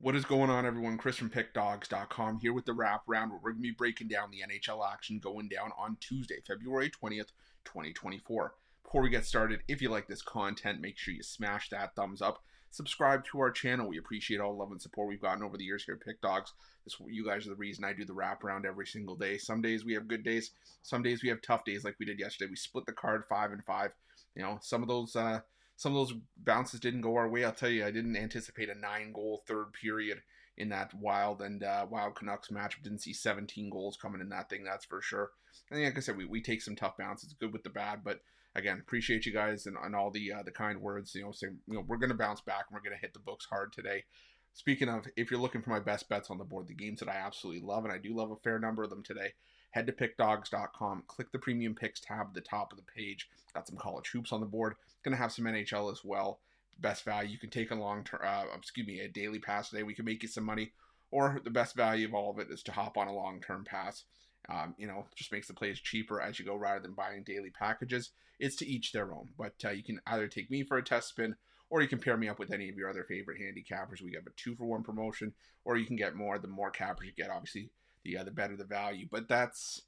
What is going on, everyone? Chris from Pickdawgz.com here with the Wraparound, where we're going to be breaking down the NHL action going down on Tuesday, February 20th, 2024. Before we get started, if you like this content, make sure you smash that thumbs up. Subscribe to our channel. We appreciate all the love and support we've gotten over the years here at Pick Dawgz. You guys are the reason I do the Wraparound every single day. Some days we have good days. Some days we have tough days like we did yesterday. We split the card 5 and 5. You know, some of those bounces didn't go our way. I'll tell you, I didn't anticipate a 9-goal third period in that Wild Canucks matchup. Didn't see 17 goals coming in that thing, that's for sure. And like I said, we take some tough bounces, good with the bad, but again, appreciate you guys and all the kind words. Saying we're going to bounce back and we're going to hit the books hard today. Speaking of, if you're looking for my best bets on the board, the games that I absolutely love, and I do love a fair number of them today, head to pickdawgz.com, click the premium picks tab at the top of the page. Got some college hoops on the board. Going to have some NHL as well. Best value, you can take a daily pass today. We can make you some money, or the best value of all of it is to hop on a long-term pass. Just makes the plays cheaper as you go rather than buying daily packages. It's to each their own, but you can either take me for a test spin, or you can pair me up with any of your other favorite handicappers. We have a 2-for-1 promotion, or you can get more. The more cappers you get, obviously, the better the value. But that's,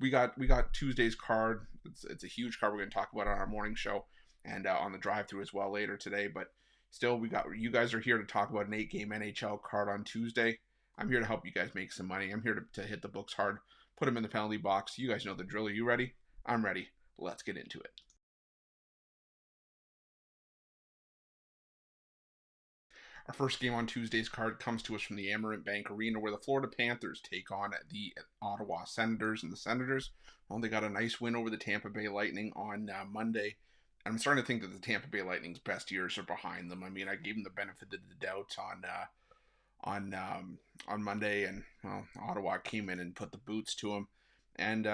we got Tuesday's card. It's a huge card. We're going to talk about it on our morning show and on the drive-through as well later today. But still, you guys are here to talk about an 8-game NHL card on Tuesday. I'm here to help you guys make some money. I'm here to hit the books hard, put them in the penalty box. You guys know the drill. Are you ready? I'm ready. Let's get into it. Our first game on Tuesday's card comes to us from the Amerant Bank Arena, where the Florida Panthers take on the Ottawa Senators. And the Senators, well, they got a nice win over the Tampa Bay Lightning on Monday. I'm starting to think that the Tampa Bay Lightning's best years are behind them. I mean, I gave them the benefit of the doubt on Monday, and Ottawa came in and put the boots to them. And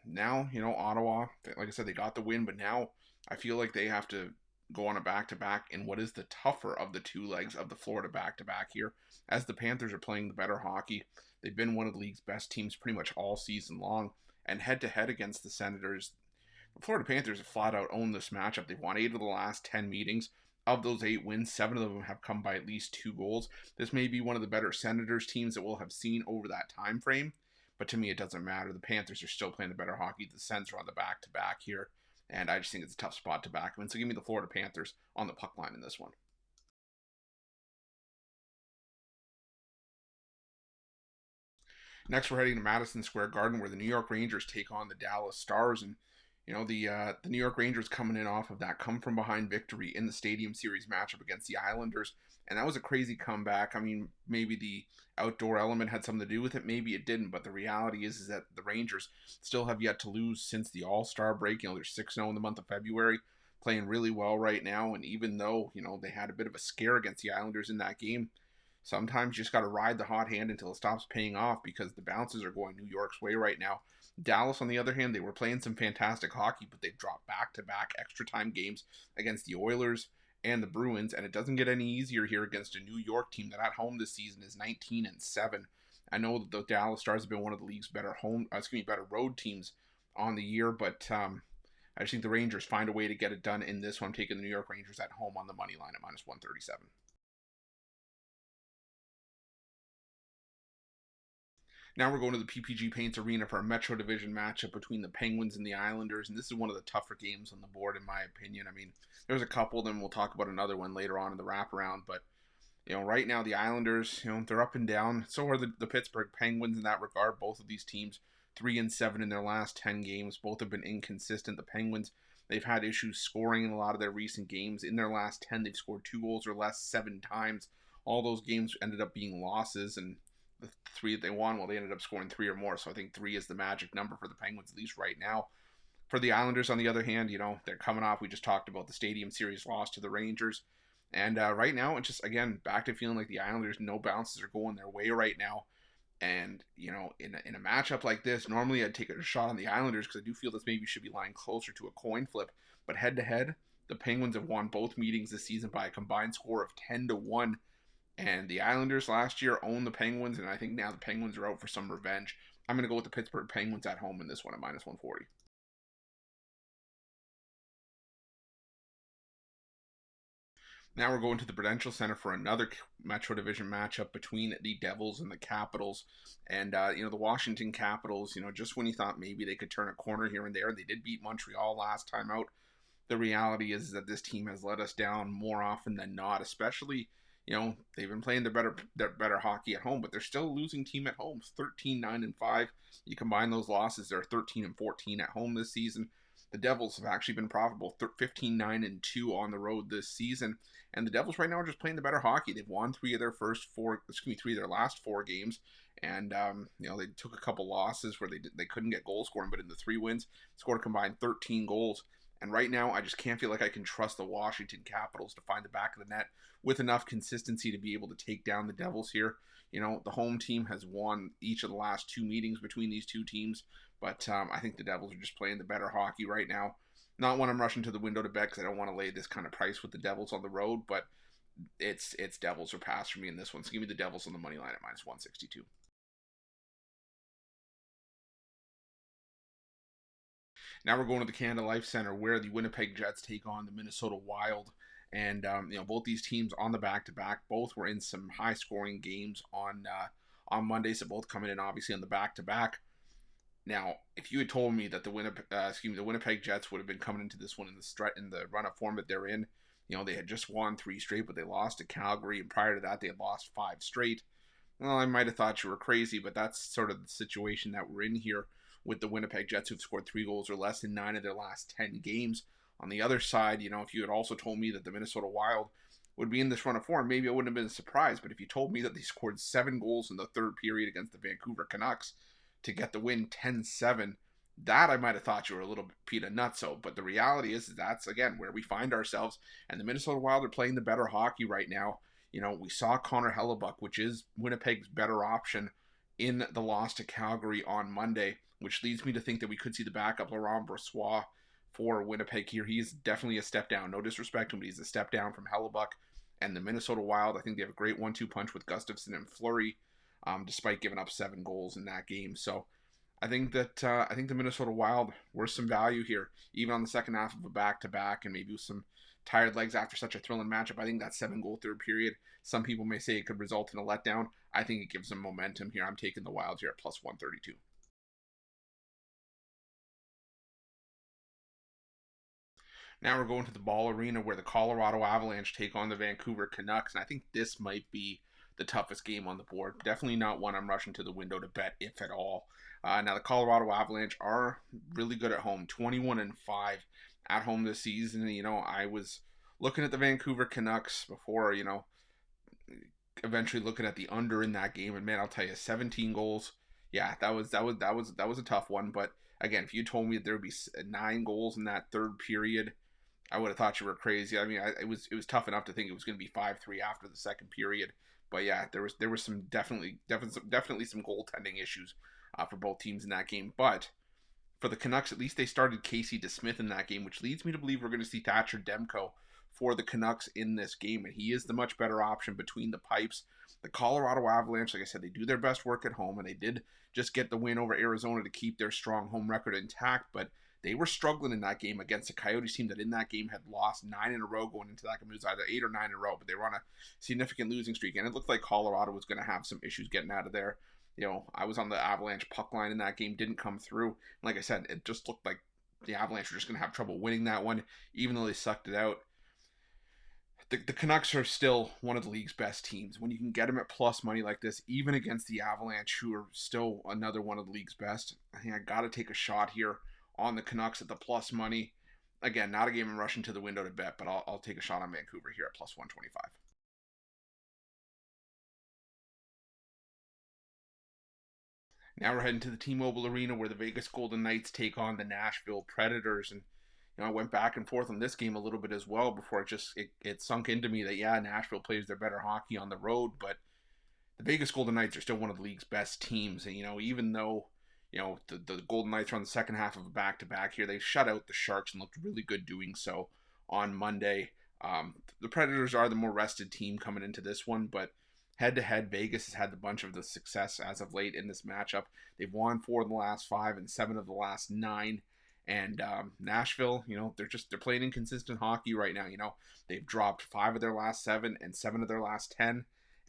now, Ottawa, like I said, they got the win, but now I feel like they have to go on a back-to-back in what is the tougher of the two legs of the Florida back-to-back here, as the Panthers are playing the better hockey. They've been one of the league's best teams pretty much all season long, and head-to-head against the Senators, the Florida Panthers have flat-out owned this matchup. They've won 8 of the last 10 meetings. Of those 8 wins, 7 of them have come by at least 2 goals. This may be one of the better Senators teams that we'll have seen over that time frame, but to me it doesn't matter. The Panthers are still playing the better hockey. The Sens are on the back-to-back here. And I just think it's a tough spot to back them in. So give me the Florida Panthers on the puck line in this one. Next, we're heading to Madison Square Garden, where the New York Rangers take on the Dallas Stars. And the New York Rangers coming in off of that come-from-behind victory in the Stadium Series matchup against the Islanders. And that was a crazy comeback. I mean, maybe the outdoor element had something to do with it. Maybe it didn't. But the reality is that the Rangers still have yet to lose since the All-Star break. They're 6-0 in the month of February, playing really well right now. And even though, they had a bit of a scare against the Islanders in that game, sometimes you just got to ride the hot hand until it stops paying off, because the bounces are going New York's way right now. Dallas, on the other hand, they were playing some fantastic hockey, but they've dropped back-to-back extra time games against the Oilers and the Bruins, and it doesn't get any easier here against a New York team that at home this season is 19-7. I know that the Dallas Stars have been one of the league's better road teams on the year, but I just think the Rangers find a way to get it done in this one. I'm taking the New York Rangers at home on the money line at -137. Now we're going to the PPG Paints Arena for a Metro Division matchup between the Penguins and the Islanders, and this is one of the tougher games on the board in my opinion. I mean, there's a couple, then we'll talk about another one later on in the wraparound, but right now the Islanders, they're up and down. So are the Pittsburgh Penguins in that regard. Both of these teams 3-7 in their last 10 games. Both have been inconsistent. The Penguins, they've had issues scoring in a lot of their recent games. In their last 10, they've scored 2 goals or less 7 times. All those games ended up being losses, and the 3 that they won, well, they ended up scoring 3 or more. So I think 3 is the magic number for the Penguins, at least right now. For the Islanders, on the other hand, they're coming off, we just talked about the Stadium Series loss to the Rangers. And right now, it's just, again, back to feeling like the Islanders, no bounces are going their way right now. And, in a matchup like this, normally I'd take a shot on the Islanders because I do feel this maybe should be lying closer to a coin flip. But head-to-head, the Penguins have won both meetings this season by a combined score of 10-1. And the Islanders last year owned the Penguins, and I think now the Penguins are out for some revenge. I'm going to go with the Pittsburgh Penguins at home in this one at -140. Now we're going to the Prudential Center for another Metro Division matchup between the Devils and the Capitals. And, the Washington Capitals, just when you thought maybe they could turn a corner here and there, they did beat Montreal last time out. The reality is that this team has let us down more often than not, especially, they've been playing their better hockey at home, but they're still a losing team at home, 13-9-5. You combine those losses, they're 13-14 at home this season. The Devils have actually been profitable, 15-9-2 on the road this season. And the Devils right now are just playing the better hockey. They've won three of their last four games. And, they took a couple losses where they couldn't get goal scoring, but in the 3 wins, scored a combined 13 goals. And right now, I just can't feel like I can trust the Washington Capitals to find the back of the net with enough consistency to be able to take down the Devils here. The home team has won each of the last 2 meetings between these two teams, but I think the Devils are just playing the better hockey right now. Not when I'm rushing to the window to bet because I don't want to lay this kind of price with the Devils on the road, but it's Devils or pass for me in this one. So give me the Devils on the money line at -162. Now we're going to the Canada Life Center where the Winnipeg Jets take on the Minnesota Wild. And, both these teams on the back-to-back, both were in some high-scoring games on Monday, so both coming in, obviously, on the back-to-back. Now, if you had told me that the Winnipeg Jets would have been coming into this one in the run of form that they're in, they had just won 3 straight, but they lost to Calgary, and prior to that, they had lost 5 straight. Well, I might have thought you were crazy, but that's sort of the situation that we're in here with the Winnipeg Jets, who've scored 3 goals or less in 9 of their last 10 games. On the other side, if you had also told me that the Minnesota Wild would be in this run of form, maybe I wouldn't have been surprised. But if you told me that they scored 7 goals in the third period against the Vancouver Canucks to get the win 10-7, that I might have thought you were a little bit nutso. But the reality is that's, again, where we find ourselves. And the Minnesota Wild are playing the better hockey right now. We saw Connor Hellebuck, which is Winnipeg's better option, in the loss to Calgary on Monday, which leads me to think that we could see the backup Laurent Brossoit for Winnipeg here. He's definitely a step down. No disrespect to him, but he's a step down from Hellebuck. And the Minnesota Wild, I think they have a great 1-2 punch with Gustafsson and Fleury, despite giving up 7 goals in that game. So I think that the Minnesota Wild were some value here, even on the second half of a back-to-back, and maybe with some tired legs after such a thrilling matchup. I think that 7-goal third period, some people may say it could result in a letdown. I think it gives them momentum here. I'm taking the Wild here at +132. Now we're going to the Ball Arena where the Colorado Avalanche take on the Vancouver Canucks, and I think this might be the toughest game on the board. Definitely not one I'm rushing to the window to bet, if at all. Now the Colorado Avalanche are really good at home, 21-5 at home this season. I was looking at the Vancouver Canucks before, eventually looking at the under in that game, and man, I'll tell you, 17 goals. Yeah, that was a tough one. But again, if you told me that there would be 9 goals in that third period, I would have thought you were crazy. I mean, it was tough enough to think it was going to be 5-3 after the second period. But yeah, there was some definitely some goaltending issues for both teams in that game. But for the Canucks, at least they started Casey DeSmith in that game, which leads me to believe we're going to see Thatcher Demko for the Canucks in this game, and he is the much better option between the pipes. The Colorado Avalanche, like I said, they do their best work at home, and they did just get the win over Arizona to keep their strong home record intact, but they were struggling in that game against a Coyotes team that in that game had lost 9 in a row going into that game. It was either 8 or 9 in a row, but they were on a significant losing streak, and it looked like Colorado was going to have some issues getting out of there. I was on the Avalanche puck line in that game, didn't come through. And like I said, it just looked like the Avalanche were just going to have trouble winning that one, even though they sucked it out. The Canucks are still one of the league's best teams. When you can get them at plus money like this, even against the Avalanche, who are still another one of the league's best, I think I got to take a shot here on the Canucks at the plus money. Again, not a game I'm rushing to the window to bet, but I'll take a shot on Vancouver here at +125. Now we're heading to the T-Mobile Arena where the Vegas Golden Knights take on the Nashville Predators. And I went back and forth on this game a little bit as well before it sunk into me that, yeah, Nashville plays their better hockey on the road, but the Vegas Golden Knights are still one of the league's best teams. And, even though, the Golden Knights are on the second half of a back-to-back here, they shut out the Sharks and looked really good doing so on Monday. The Predators are the more rested team coming into this one, but head-to-head, Vegas has had a bunch of the success as of late in this matchup. They've won 4 of the last 5 and 7 of the last 9. And Nashville, they're playing inconsistent hockey right now. They've dropped 5 of their last 7 and 7 of their last 10.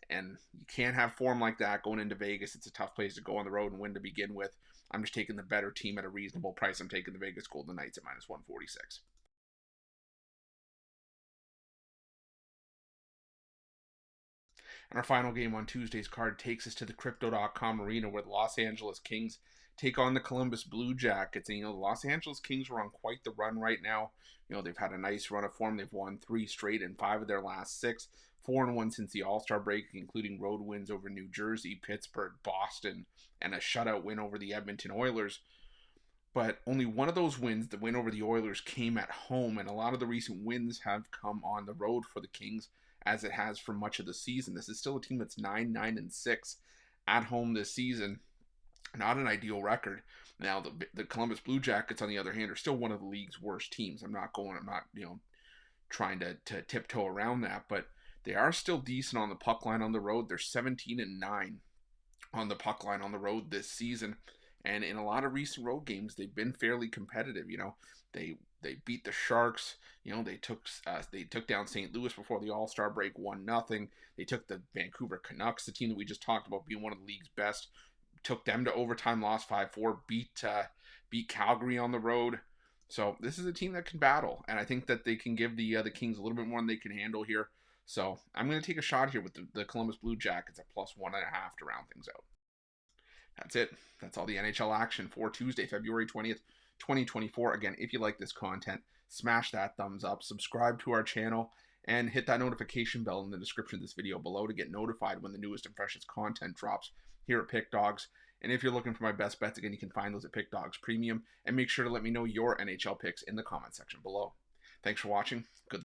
And you can't have form like that going into Vegas. It's a tough place to go on the road and win to begin with. I'm just taking the better team at a reasonable price. I'm taking the Vegas Golden Knights at -146. And our final game on Tuesday's card takes us to the Crypto.com arena, where the Los Angeles Kings take on the Columbus Blue Jackets. And, the Los Angeles Kings are on quite the run right now. They've had a nice run of form. They've won 3 straight and 5 of their last 6. 4-1 since the All-Star break, including road wins over New Jersey, Pittsburgh, Boston, and a shutout win over the Edmonton Oilers. But only one of those wins, the win over the Oilers, came at home, and a lot of the recent wins have come on the road for the Kings, as it has for much of the season. This is still a team that's 9-9-6 at home this season. Not an ideal record. Now, the Columbus Blue Jackets, on the other hand, are still one of the league's worst teams. I'm not trying to tiptoe around that, but they are still decent on the puck line on the road. They're 17-9 on the puck line on the road this season. And in a lot of recent road games, they've been fairly competitive. They beat the Sharks. They took down St. Louis before the All-Star break, 1-0. They took the Vancouver Canucks, the team that we just talked about being one of the league's best, took them to overtime, lost 5-4, beat Calgary on the road. So this is a team that can battle, and I think that they can give the Kings a little bit more than they can handle here. So I'm going to take a shot here with the Columbus Blue Jackets at +1.5 to round things out. That's it. That's all the NHL action for Tuesday, February 20th, 2024. Again, if you like this content, smash that thumbs up, subscribe to our channel, and hit that notification bell in the description of this video below to get notified when the newest and freshest content drops here at Pick Dawgz. And if you're looking for my best bets, again, you can find those at Pick Dawgz Premium. And make sure to let me know your NHL picks in the comment section below. Thanks for watching. Good